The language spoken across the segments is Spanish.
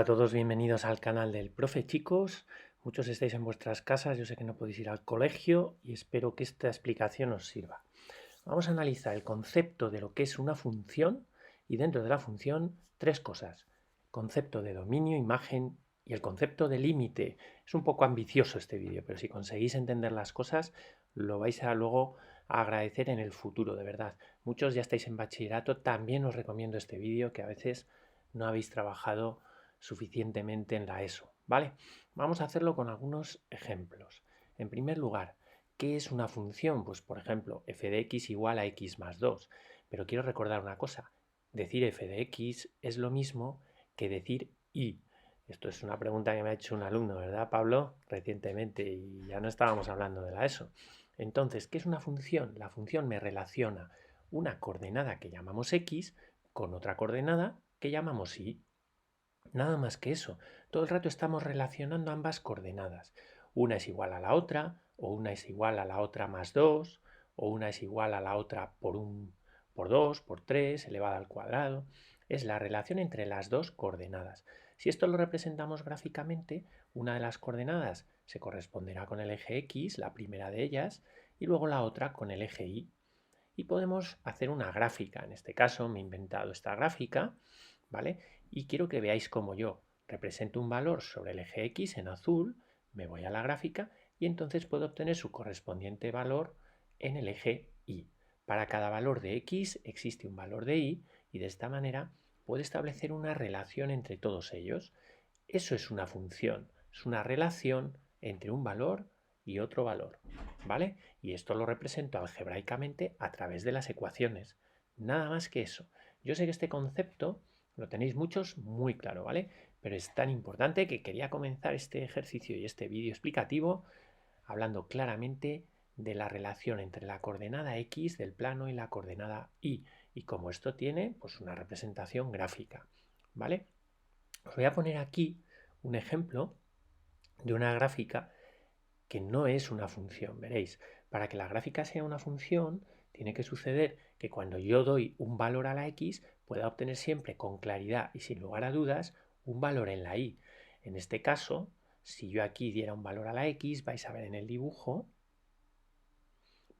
a todos, bienvenidos al canal del Profe Chicos. Muchos estáis en vuestras casas, yo sé que no podéis ir al colegio y espero que esta explicación os sirva. Vamos a analizar el concepto de lo que es una función y dentro de la función tres cosas. Concepto de dominio, imagen y el concepto de límite. Es un poco ambicioso este vídeo, pero si conseguís entender las cosas lo vais a luego a agradecer en el futuro, de verdad. Muchos ya estáis en bachillerato, también os recomiendo este vídeo que a veces no habéis trabajado suficientemente en la ESO, ¿vale? Vamos a hacerlo con algunos ejemplos. En primer lugar, ¿qué es una función? Pues por ejemplo, f de x igual a x más 2. Pero quiero recordar una cosa, decir f de x es lo mismo que decir y. Esto es una pregunta que me ha hecho un alumno, ¿verdad, Pablo? Recientemente, y ya no estábamos hablando de la ESO. Entonces, ¿qué es una función? La función me relaciona una coordenada que llamamos x con otra coordenada que llamamos y. Nada más que eso. Todo el rato estamos relacionando ambas coordenadas. Una es igual a la otra, o una es igual a la otra más 2, o una es igual a la otra por 2, por 3, elevada al cuadrado. Es la relación entre las dos coordenadas. Si esto lo representamos gráficamente, una de las coordenadas se corresponderá con el eje X, la primera de ellas, y luego la otra con el eje Y. Y podemos hacer una gráfica. En este caso me he inventado esta gráfica, ¿vale? Y quiero que veáis cómo yo represento un valor sobre el eje X en azul, me voy a la gráfica y entonces puedo obtener su correspondiente valor en el eje Y. Para cada valor de X existe un valor de Y y de esta manera puedo establecer una relación entre todos ellos. Eso es una función, es una relación entre un valor y otro valor, ¿vale? Y esto lo represento algebraicamente a través de las ecuaciones. Nada más que eso. Yo sé que este concepto lo tenéis muchos muy claro, ¿vale? Pero es tan importante que quería comenzar este ejercicio y este vídeo explicativo hablando claramente de la relación entre la coordenada X del plano y la coordenada Y. Y como esto tiene pues una representación gráfica, ¿vale? Os voy a poner aquí un ejemplo de una gráfica que no es una función, veréis. Para que la gráfica sea una función, tiene que suceder que cuando yo doy un valor a la x, pueda obtener siempre con claridad y sin lugar a dudas un valor en la y. En este caso, si yo aquí diera un valor a la x, vais a ver en el dibujo,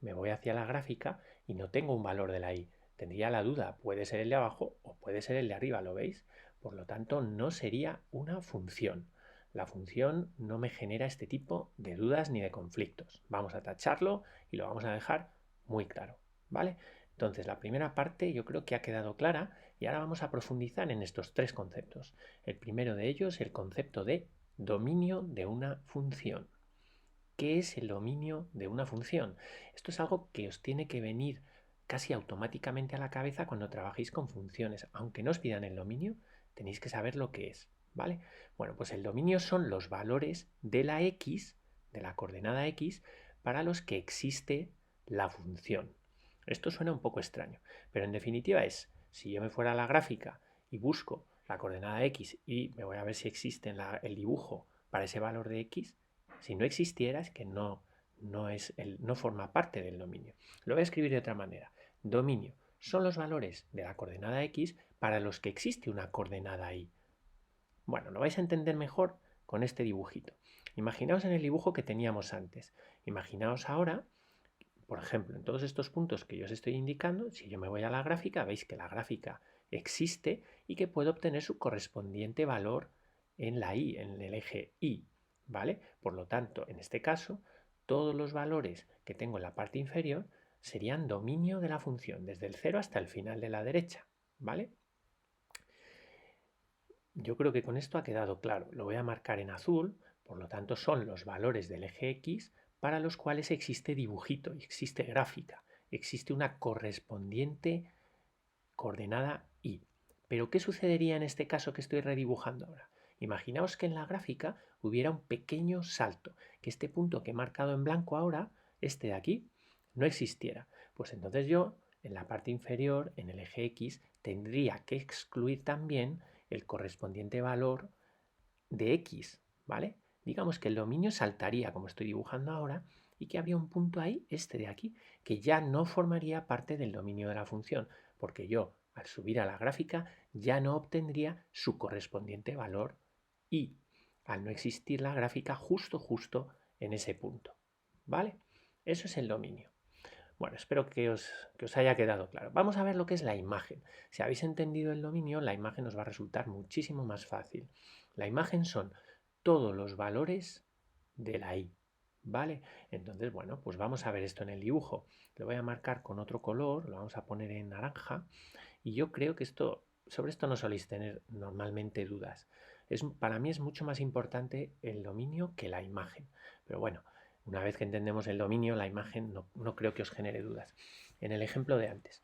me voy hacia la gráfica y no tengo un valor de la y. Tendría la duda, puede ser el de abajo o puede ser el de arriba, ¿lo veis? Por lo tanto, no sería una función. La función no me genera este tipo de dudas ni de conflictos. Vamos a tacharlo y lo vamos a dejar muy claro, ¿vale? Entonces, la primera parte yo creo que ha quedado clara y ahora vamos a profundizar en estos tres conceptos. El primero de ellos, el concepto de dominio de una función. ¿Qué es el dominio de una función? Esto es algo que os tiene que venir casi automáticamente a la cabeza cuando trabajéis con funciones. Aunque no os pidan el dominio, tenéis que saber lo que es, ¿vale? Bueno, pues el dominio son los valores de la x, de la coordenada x, para los que existe la función. Esto suena un poco extraño, pero en definitiva es, si yo me fuera a la gráfica y busco la coordenada x y me voy a ver si existe en el dibujo para ese valor de x, si no existiera es que no forma parte del dominio. Lo voy a escribir de otra manera. Dominio son los valores de la coordenada x para los que existe una coordenada y. Bueno, lo vais a entender mejor con este dibujito. Imaginaos en el dibujo que teníamos antes. Imaginaos ahora, por ejemplo, en todos estos puntos que yo os estoy indicando, si yo me voy a la gráfica, veis que la gráfica existe y que puedo obtener su correspondiente valor en la y, en el eje y. ¿Vale? Por lo tanto, en este caso, todos los valores que tengo en la parte inferior serían dominio de la función, desde el 0 hasta el final de la derecha, ¿vale? Yo creo que con esto ha quedado claro. Lo voy a marcar en azul, por lo tanto son los valores del eje X para los cuales existe dibujito, existe gráfica, existe una correspondiente coordenada Y. Pero ¿qué sucedería en este caso que estoy redibujando ahora? Imaginaos que en la gráfica hubiera un pequeño salto, que este punto que he marcado en blanco ahora, este de aquí, no existiera. Pues entonces yo, en la parte inferior, en el eje X, tendría que excluir también el correspondiente valor de X, ¿vale? Digamos que el dominio saltaría, como estoy dibujando ahora, y que habría un punto ahí, este de aquí, que ya no formaría parte del dominio de la función, porque yo, al subir a la gráfica, ya no obtendría su correspondiente valor y al no existir la gráfica justo en ese punto, ¿vale? Eso es el dominio. Bueno, espero que os haya quedado claro. Vamos a ver lo que es la imagen. Si habéis entendido el dominio, la imagen os va a resultar muchísimo más fácil. La imagen son todos los valores de la i, ¿vale? Entonces, bueno, pues vamos a ver esto en el dibujo. Lo voy a marcar con otro color, lo vamos a poner en naranja, y yo creo que sobre esto no soléis tener normalmente dudas. Para mí es mucho más importante el dominio que la imagen. Pero bueno, una vez que entendemos el dominio, la imagen no creo que os genere dudas. En el ejemplo de antes,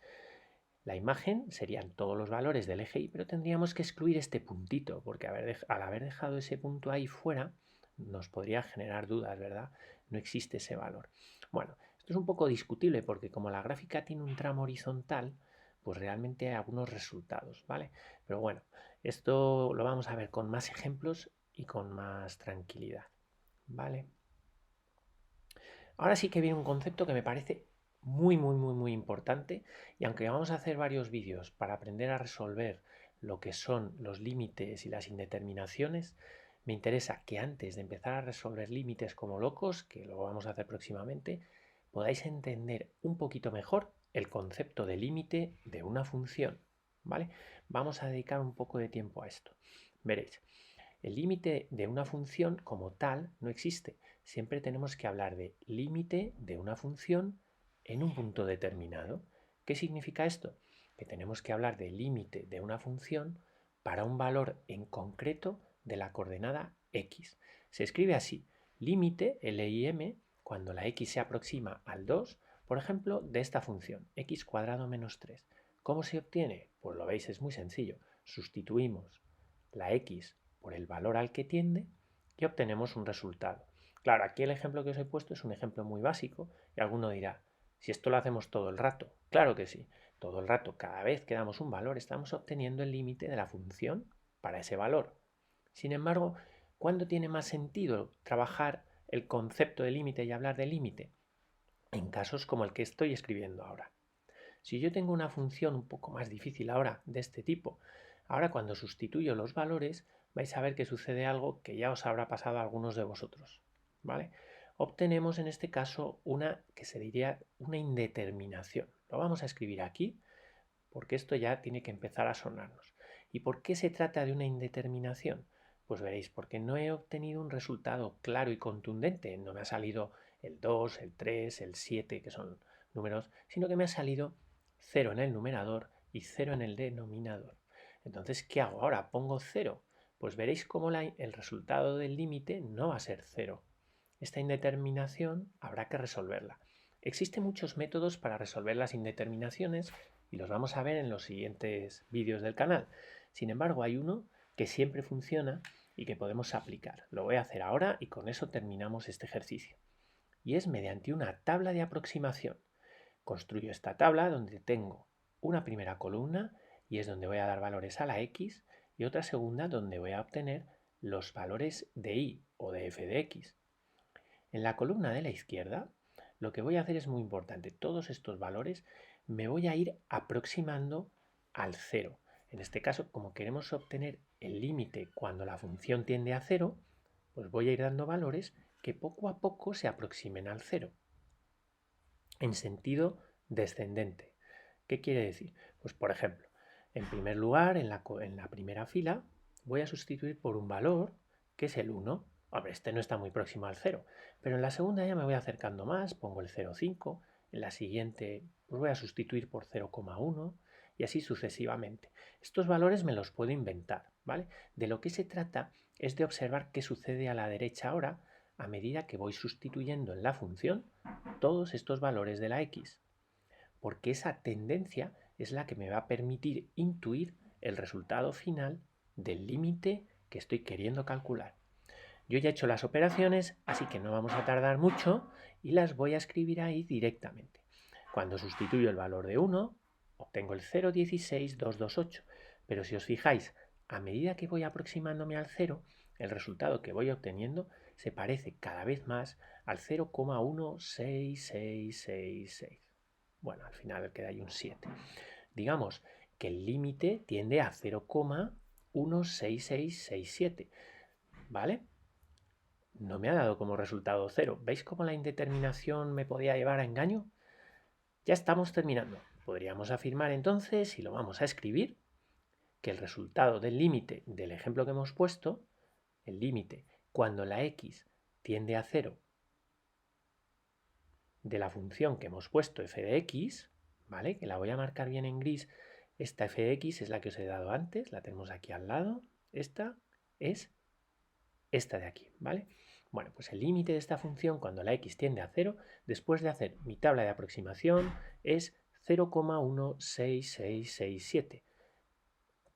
la imagen serían todos los valores del eje y, pero tendríamos que excluir este puntito, porque al haber dejado ese punto ahí fuera, nos podría generar dudas, ¿verdad? No existe ese valor. Bueno, esto es un poco discutible porque como la gráfica tiene un tramo horizontal, pues realmente hay algunos resultados, ¿vale? Pero bueno, esto lo vamos a ver con más ejemplos y con más tranquilidad, ¿vale? Ahora sí que viene un concepto que me parece muy importante, y aunque vamos a hacer varios vídeos para aprender a resolver lo que son los límites y las indeterminaciones, me interesa que antes de empezar a resolver límites como locos, que lo vamos a hacer próximamente, podáis entender un poquito mejor el concepto de límite de una función, ¿vale? Vamos a dedicar un poco de tiempo a esto. Veréis, el límite de una función como tal no existe. Siempre tenemos que hablar de límite de una función en un punto determinado. ¿Qué significa esto? Que tenemos que hablar de límite de una función para un valor en concreto de la coordenada x. Se escribe así, límite, LIM, cuando la x se aproxima al 2, por ejemplo, de esta función, x cuadrado menos 3. ¿Cómo se obtiene? Pues lo veis, es muy sencillo. Sustituimos la x por el valor al que tiende y obtenemos un resultado. Claro, aquí el ejemplo que os he puesto es un ejemplo muy básico y alguno dirá, si esto lo hacemos todo el rato, claro que sí, todo el rato, cada vez que damos un valor estamos obteniendo el límite de la función para ese valor. Sin embargo, ¿cuándo tiene más sentido trabajar el concepto de límite y hablar de límite? En casos como el que estoy escribiendo ahora. Si yo tengo una función un poco más difícil ahora de este tipo, ahora cuando sustituyo los valores vais a ver que sucede algo que ya os habrá pasado a algunos de vosotros, ¿vale? Obtenemos en este caso una que se diría una indeterminación. Lo vamos a escribir aquí porque esto ya tiene que empezar a sonarnos. ¿Y por qué se trata de una indeterminación? Pues veréis, porque no he obtenido un resultado claro y contundente. No me ha salido el 2, el 3, el 7, que son números, sino que me ha salido 0 en el numerador y 0 en el denominador. Entonces, ¿qué hago ahora? Pongo 0. Pues veréis cómo el resultado del límite no va a ser 0. Esta indeterminación habrá que resolverla. Existen muchos métodos para resolver las indeterminaciones y los vamos a ver en los siguientes vídeos del canal. Sin embargo, hay uno que siempre funciona y que podemos aplicar. Lo voy a hacer ahora y con eso terminamos este ejercicio. Y es mediante una tabla de aproximación. Construyo esta tabla donde tengo una primera columna y es donde voy a dar valores a la x y otra segunda donde voy a obtener los valores de y o de f de x. En la columna de la izquierda, lo que voy a hacer es muy importante. Todos estos valores me voy a ir aproximando al 0. En este caso, como queremos obtener el límite cuando la función tiende a 0, pues voy a ir dando valores que poco a poco se aproximen al 0, en sentido descendente. ¿Qué quiere decir? Pues por ejemplo, en primer lugar, en la primera fila, voy a sustituir por un valor que es el 1. Hombre, este no está muy próximo al 0, pero en la segunda ya me voy acercando más, pongo el 0,5, en la siguiente pues voy a sustituir por 0,1 y así sucesivamente. Estos valores me los puedo inventar, ¿vale? De lo que se trata es de observar qué sucede a la derecha ahora a medida que voy sustituyendo en la función todos estos valores de la x, porque esa tendencia es la que me va a permitir intuir el resultado final del límite que estoy queriendo calcular. Yo ya he hecho las operaciones, así que no vamos a tardar mucho y las voy a escribir ahí directamente. Cuando sustituyo el valor de 1, obtengo el 0,16228, pero si os fijáis, a medida que voy aproximándome al 0, el resultado que voy obteniendo se parece cada vez más al 0,16666. Bueno, al final queda ahí un 7. Digamos que el límite tiende a 0,16667. ¿vale? No me ha dado como resultado 0. ¿Veis cómo la indeterminación me podía llevar a engaño? Ya estamos terminando. Podríamos afirmar entonces, y lo vamos a escribir, que el resultado del límite del ejemplo que hemos puesto, el límite cuando la x tiende a 0 de la función que hemos puesto f de x, ¿vale? Que la voy a marcar bien en gris. Esta f de x es la que os he dado antes, la tenemos aquí al lado. Esta es esta de aquí, ¿vale? Bueno, pues el límite de esta función cuando la x tiende a 0, después de hacer mi tabla de aproximación, es 0,16667,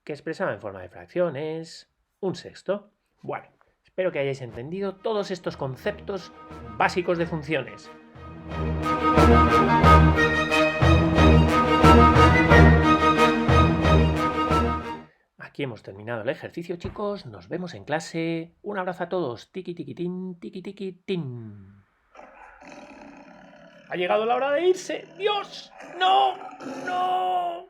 que expresado en forma de fracción es un sexto. Bueno, espero que hayáis entendido todos estos conceptos básicos de funciones. Aquí hemos terminado el ejercicio, chicos. Nos vemos en clase. Un abrazo a todos. Tiki tiki tin, tiki tiki tin. Ha llegado la hora de irse. ¡Dios! ¡No! ¡No!